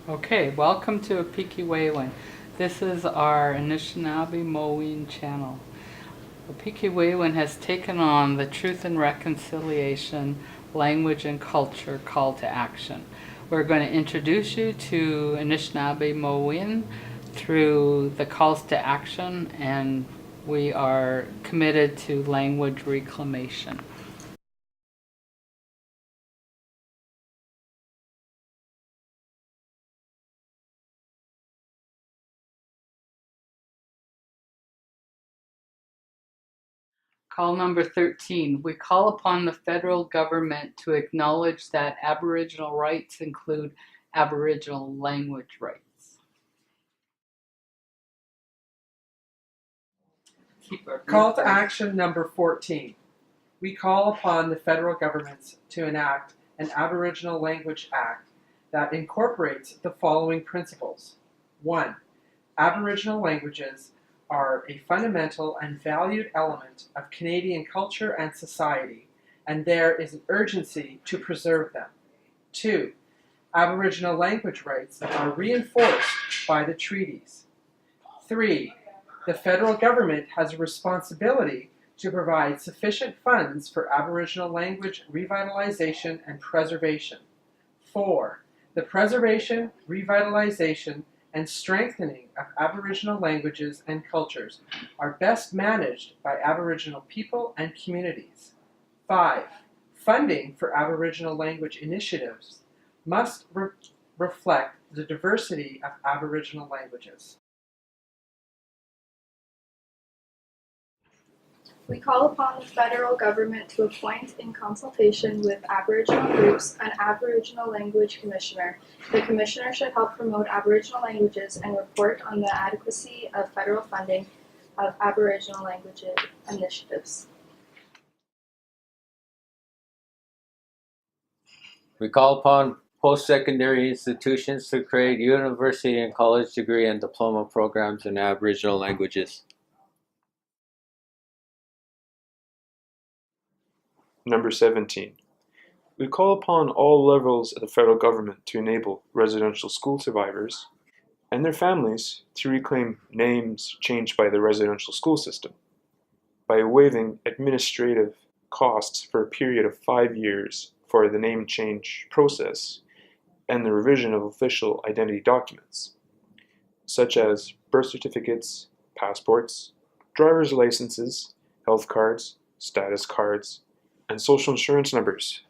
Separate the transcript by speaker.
Speaker 1: Okay, welcome to Opikihiwawin. This is our Anishinaabemowin channel. Opikihiwawin has taken on the Truth and Reconciliation Language and Culture Call to Action. We're going to introduce you to Anishinaabemowin through the calls to action, and we are committed to language reclamation. Call number 13. We call upon the federal government to acknowledge that Aboriginal rights include Aboriginal language rights.
Speaker 2: Call to action number 14. We call upon the federal government to enact an Aboriginal Language Act that incorporates the following principles. 1. Aboriginal languages are a fundamental and valued element of Canadian culture and society, and there is an urgency to preserve them. 2. Aboriginal language rights are reinforced by the treaties. 3. The federal government has a responsibility to provide sufficient funds for Aboriginal language revitalization and preservation. 4. The preservation, revitalization, and strengthening of Aboriginal languages and cultures are best managed by Aboriginal people and communities. 5. Funding for Aboriginal language initiatives must reflect the diversity of Aboriginal languages.
Speaker 3: We call upon the federal government to appoint, in consultation with Aboriginal groups, an Aboriginal Language Commissioner. The Commissioner should help promote Aboriginal languages and report on the adequacy of federal funding of Aboriginal language initiatives.
Speaker 4: We call upon post-secondary institutions to create university and college degree and diploma programs in Aboriginal languages.
Speaker 5: Number 17. We call upon all levels of the federal government to enable residential school survivors and their families to reclaim names changed by the residential school system by waiving administrative costs for a period of 5 years for the name change process and the revision of official identity documents, such as birth certificates, passports, driver's licenses, health cards, status cards, and social insurance numbers